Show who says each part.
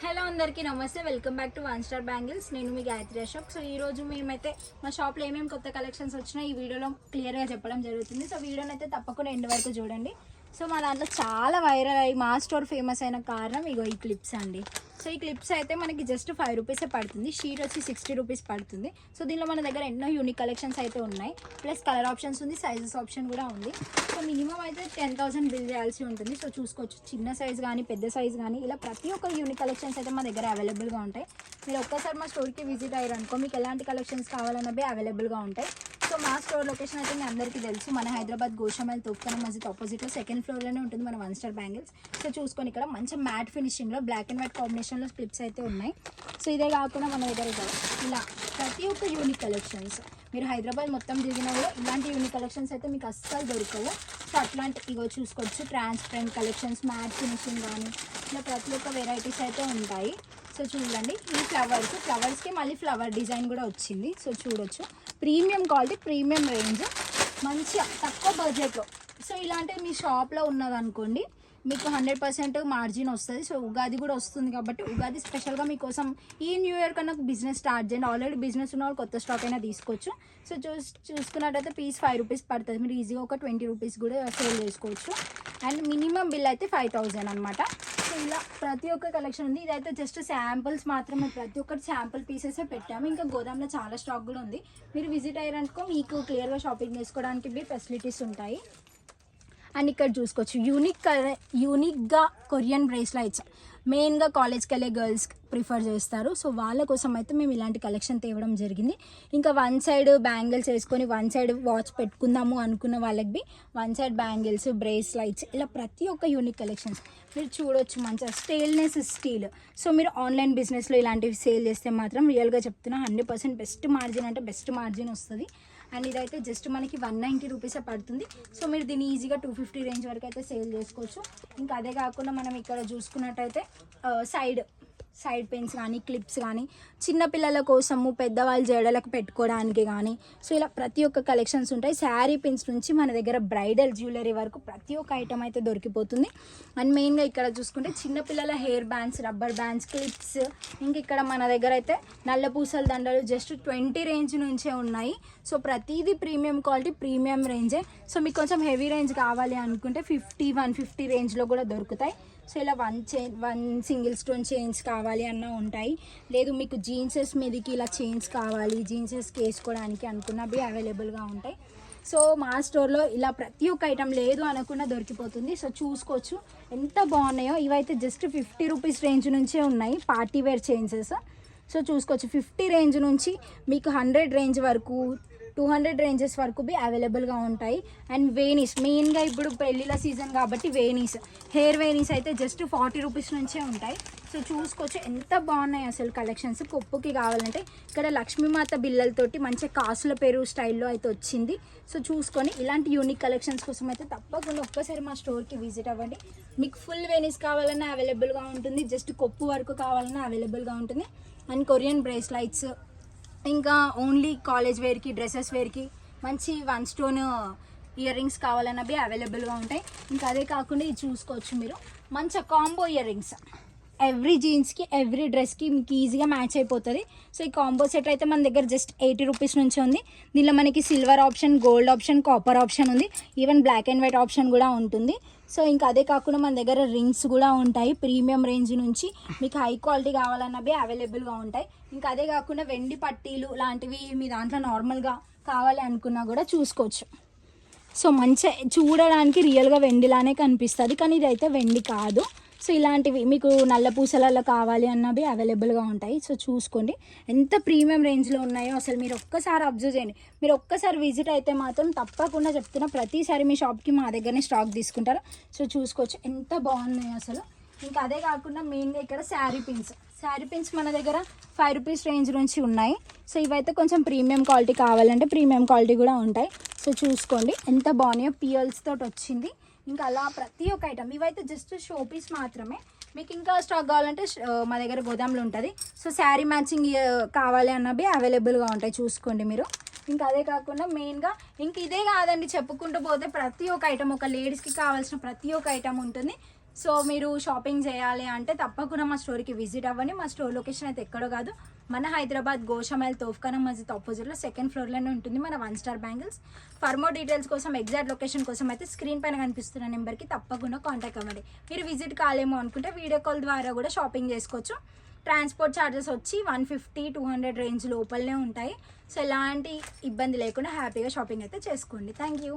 Speaker 1: Hello అందరికీ నమస్తే, welcome back to one star bangles. నేను మీ గాయత్రి అశోక్. సో ఈ రోజు మేమైతే మా షాప్లో ఏమేమి కొత్త కలెక్షన్స్ వచ్చినాయి ఈ వీడియోలో క్లియర్గా చెప్పడం జరుగుతుంది. సో వీడియోని అయితే తప్పకుండా ఎండ్ వరకు చూడండి. సో మా దాంట్లో చాలా వైరల్ అయ్యి మా స్టోర్ ఫేమస్ అయిన కారణం ఇగో ఈ క్లిప్స్ అండి. సో ఈ క్లిప్స్ అయితే మనకి జస్ట్ 5 రూపీసే పడుతుంది. షీట్ వచ్చి 60 రూపీస్ పడుతుంది. సో దీనిలో మన దగ్గర ఎన్నో యూనిక్ కలెక్షన్స్ అయితే ఉన్నాయి. ప్లస్ కలర్ ఆప్షన్స్ ఉంది, సైజెస్ ఆప్షన్ కూడా ఉంది. సో మినిమం అయితే 10,000 బిల్ చేయాల్సి ఉంటుంది. సో చూసుకోవచ్చు, చిన్న సైజ్ కానీ పెద్ద సైజ్ కానీ ఇలా ప్రతి ఒక్క యూనిక్ కలెక్షన్స్ అయితే మా దగ్గర అవైలబుల్గా ఉంటాయి. మీరు ఒక్కసారి మా స్టోర్కి విజిట్ అయ్యారనుకో మీకు ఎలాంటి కలెక్షన్స్ కావాలన్నవి అవైలబుల్గా ఉంటాయి. సో మా స్టోర్ లొకేషన్ అయితే మీ అందరికీ తెలుసు, మన హైదరాబాద్ గోషామైల్ తోపుకన మస్జిద్ ఆపోజిట్లో సెకండ్ ఫ్లోర్లోనే ఉంటుంది మన వన్ స్టార్ బ్యాంగిల్స్. సో చూసుకొని ఇక్కడ మంచి మ్యాట్ ఫినిషింగ్లో బ్లాక్ అండ్ వైట్ కాంబినేషన్లో క్లిప్స్ అయితే ఉన్నాయి. సో ఇదే కాకుండా మన దగ్గర ఇలా ప్రతి ఒక్క యూనిక్ కలెక్షన్స్ మీరు హైదరాబాద్ మొత్తం తిరిగినా కూడా ఇలాంటి యూనిక్ కలెక్షన్స్ అయితే మీకు అస్సలు దొరకవు. సో అట్లాంటి ఇగో చూసుకోవచ్చు, ట్రాన్స్పరెంట్ కలెక్షన్స్, మ్యాట్ ఫినిషింగ్ కానీ ఇలా ప్రతి ఒక్క వెరైటీస్ అయితే ఉంటాయి. సో చూడండి, ఈ ఫ్లవర్స్కి మళ్ళీ ఫ్లవర్ డిజైన్ కూడా వచ్చింది. సో చూడొచ్చు, ప్రీమియం క్వాలిటీ, ప్రీమియం రేంజ్, మంచిగా తక్కువ బడ్జెట్లో. సో ఇలాంటివి మీ షాప్లో ఉన్నదనుకోండి మీకు 100% మార్జిన్ వస్తుంది. సో ఉగాది కూడా వస్తుంది కాబట్టి ఉగాది స్పెషల్గా మీకోసం ఈ న్యూ ఇయర్ కన్నా బిజినెస్ స్టార్ట్ చేయండి. ఆల్రెడీ బిజినెస్ ఉన్న వాళ్ళు కొత్త స్టాక్ అయినా తీసుకోవచ్చు. సో చూసుకున్నట్టయితే పీస్ 5 రూపీస్ పడుతుంది. మీరు ఈజీగా ఒక 20 రూపీస్ కూడా సేల్ చేసుకోవచ్చు. అండ్ మినిమం బిల్ అయితే 5,000 అనమాట. సో ఇలా ప్రతి ఒక్క కలెక్షన్ ఉంది. ఇదైతే జస్ట్ శాంపుల్స్ మాత్రమే, ప్రతి ఒక్కటి శాంపుల్ పీసెసే పెట్టాము. ఇంకా గోదాంలో చాలా స్టాక్ కూడా ఉంది. మీరు విజిట్ అయ్యారనుకో మీకు క్లియర్గా షాపింగ్ చేసుకోవడానికి ఫెసిలిటీస్ ఉంటాయి. అండ్ ఇక్కడ చూసుకోవచ్చు, యూనిక్గా కొరియన్ బ్రేస్లైట్స్ మెయిన్గా కాలేజ్కి వెళ్ళే గర్ల్స్ ప్రిఫర్ చేస్తారు. సో వాళ్ళ కోసం అయితే మేము ఇలాంటి కలెక్షన్ తేవడం జరిగింది. ఇంకా వన్ సైడ్ బ్యాంగిల్స్ వేసుకొని వన్ సైడ్ వాచ్ పెట్టుకుందాము అనుకున్న వాళ్ళకి వన్ సైడ్ బ్యాంగిల్స్, బ్రేస్లైట్స్ ఇలా ప్రతి ఒక్క యూనిక్ కలెక్షన్స్ మీరు చూడొచ్చు. మంచిగా స్టైల్నెస్ స్టీల్. సో మీరు ఆన్లైన్ బిజినెస్లో ఇలాంటివి సేల్ చేస్తే మాత్రం రియల్గా చెప్తున్నా 100% బెస్ట్ మార్జిన్ అంటే బెస్ట్ మార్జిన్ వస్తుంది. అండ్ ఇదైతే జస్ట్ మనకి 190 రూపీసే పడుతుంది. సో మీరు దీన్ని ఈజీగా 250 రేంజ్ వరకు అయితే సేల్ చేసుకోవచ్చు. ఇంకా అదే కాకుండా మనం ఇక్కడ చూసుకున్నట్టయితే సైడ్ పెన్స్ కానీ క్లిప్స్ కానీ చిన్నపిల్లల కోసము, పెద్దవాళ్ళు జడలకు పెట్టుకోవడానికి కానీ సో ఇలా ప్రతి ఒక్క కలెక్షన్స్ ఉంటాయి. శారీ పిన్స్ నుంచి మన దగ్గర బ్రైడల్ జ్యువెలరీ వరకు ప్రతి ఒక్క ఐటమ్ అయితే దొరికిపోతుంది. అండ్ మెయిన్గా ఇక్కడ చూసుకుంటే చిన్నపిల్లల hair bands, rubber bands, clips, ఇంక ఇక్కడ మన దగ్గర అయితే నల్ల పూసల దండలు జస్ట్ 20 రేంజ్ నుంచే ఉన్నాయి. సో ప్రతిదీ ప్రీమియం క్వాలిటీ, ప్రీమియం రేంజే. సో మీకు కొంచెం హెవీ రేంజ్ కావాలి అనుకుంటే 150 రేంజ్లో కూడా దొరుకుతాయి. సో ఇలా వన్ సింగిల్ స్టోన్ చైన్స్ కావాలి అన్న ఉంటాయి. లేదు మీకు జీన్సెస్ మీదకి ఇలా చైన్స్ కావాలి, జీన్సెస్కి వేసుకోవడానికి అనుకున్నవి అవైలబుల్గా ఉంటాయి. సో మా స్టోర్లో ఇలా ప్రతి ఒక్క ఐటమ్ లేదు అనకుండా దొరికిపోతుంది. సో చూసుకోవచ్చు ఎంత బాగున్నాయో. ఇవైతే జస్ట్ 50 రూపీస్ రేంజ్ నుంచే ఉన్నాయి పార్టీ వేర్ చైన్సెస్. సో చూసుకోవచ్చు, 50 రేంజ్ నుంచి మీకు 100 రేంజ్ వరకు, 200 రేంజెస్ వరకు అవైలబుల్గా ఉంటాయి. అండ్ వేనీస్, మెయిన్గా ఇప్పుడు పెళ్ళిళ్ళ సీజన్ కాబట్టి హెయిర్ వేనీస్ అయితే జస్ట్ 40 రూపీస్ నుంచే ఉంటాయి. సో చూసుకోవచ్చు ఎంత బాగున్నాయి అసలు కలెక్షన్స్. కొప్పుకి కావాలంటే ఇక్కడ లక్ష్మీమాత బిల్లలతోటి మంచిగా కాసుల పేరు స్టైల్లో అయితే వచ్చింది. సో చూసుకొని ఇలాంటి యూనిక్ కలెక్షన్స్ కోసం అయితే తప్పకుండా ఒక్కసారి మా స్టోర్కి విజిట్ అవ్వండి. మీకు ఫుల్ వేనీస్ కావాలన్నా అవైలబుల్గా ఉంటుంది, జస్ట్ కొప్పు వరకు కావాలన్నా అవైలబుల్గా ఉంటుంది. అండ్ కొరియన్ బ్రేస్లైట్స్, ఇంకా ఓన్లీ కాలేజ్ వేర్కి, డ్రెస్సెస్ వేర్కి మంచి 1 స్టోన్ ఇయర్ రింగ్స్ కావాలన్నవి అవైలబుల్గా ఉంటాయి. ఇంకా అదే కాకుండా ఇది చూసుకోవచ్చు మీరు, మంచి కాంబో ఇయర్ రింగ్స్ ఎవ్రీ జీన్స్కి, ఎవ్రీ డ్రెస్కి మీకు ఈజీగా మ్యాచ్ అయిపోతుంది. సో ఈ కాంబో సెట్ అయితే మన దగ్గర జస్ట్ 80 రూపీస్ నుంచి ఉంది. దీనిలో మనకి silver option, gold option, copper option ఉంది, even black and white option కూడా ఉంటుంది. సో ఇంకా అదే కాకుండా మన దగ్గర రింగ్స్ కూడా ఉంటాయి. ప్రీమియం రేంజ్ నుంచి మీకు హై క్వాలిటీ కావాలన్నవి అవైలబుల్గా ఉంటాయి. ఇంకా అదే కాకుండా వెండి పట్టీలు లాంటివి మీ దాంట్లో నార్మల్గా కావాలి అనుకున్నా కూడా చూసుకోవచ్చు. సో మంచిగా చూడడానికి రియల్గా వెండిలానే కనిపిస్తుంది, కానీ ఇదైతే వెండి కాదు. సో ఇలాంటివి మీకు నల్ల పూసలలో కావాలి అన్నవి అవైలబుల్గా ఉంటాయి. సో చూసుకోండి ఎంత ప్రీమియం రేంజ్లో ఉన్నాయో అసలు మీరు ఒక్కసారి అబ్జర్వ్ చేయండి. మీరు ఒక్కసారి విజిట్ అయితే మాత్రం తప్పకుండా చెప్తున్నా ప్రతిసారి మీ షాప్కి మా దగ్గరనే స్టాక్ తీసుకుంటారు. సో చూసుకోవచ్చు ఎంత బాగున్నాయి అసలు. ఇంకా అదే కాకుండా మెయిన్గా ఇక్కడ శారీ పిన్స్ మన దగ్గర 5 రూపీస్ రేంజ్ నుంచి ఉన్నాయి. సో ఇవైతే కొంచెం ప్రీమియం క్వాలిటీ కావాలంటే ప్రీమియం క్వాలిటీ కూడా ఉంటాయి. సో చూసుకోండి ఎంత బాగున్నాయో, పియల్స్ తోటి వచ్చింది. ఇంకా అలా ప్రతి ఒక్క ఐటమ్ ఇవైతే జస్ట్ షో పీస్ మాత్రమే. మీకు ఇంకా స్టాక్ కావాలంటే మా దగ్గర గోదాంలో ఉంటుంది. సో శారీ మ్యాచింగ్ కావాలి అన్నవి అవైలబుల్గా ఉంటాయి, చూసుకోండి మీరు. ఇంకా అదే కాకుండా మెయిన్గా ఇంక ఇదే కాదండి, చెప్పుకుంటూ పోతే ప్రతి ఒక్క ఐటమ్, ఒక లేడీస్కి కావాల్సిన ప్రతి ఒక్క ఐటమ్ ఉంటుంది. సో మీరు షాపింగ్ చేయాలి అంటే తప్పకుండా మా స్టోర్కి విజిట్ అవ్వండి. మా స్టోర్ లొకేషన్ అయితే ఎక్కడో కాదు, మన హైదరాబాద్ గోషామైల్ తోఫ్ఖానా మస్జిద్ ఆపోజిట్లో సెకండ్ ఫ్లోర్లోనే ఉంటుంది మన one star bangles. For more details కోసం, ఎగ్జాక్ట్ లొకేషన్ కోసం అయితే స్క్రీన్ పైన కనిపిస్తున్న నెంబర్కి తప్పకుండా కాంటాక్ట్ అవ్వండి. మీరు విజిట్ కాలేమో అనుకుంటే వీడియో కాల్ ద్వారా కూడా షాపింగ్ చేసుకోవచ్చు. ట్రాన్స్పోర్ట్ ఛార్జెస్ వచ్చి 150-200 రేంజ్ లోపలనే ఉంటాయి. సో ఎలాంటి ఇబ్బంది లేకుండా హ్యాపీగా షాపింగ్ అయితే చేసుకోండి. Thank you.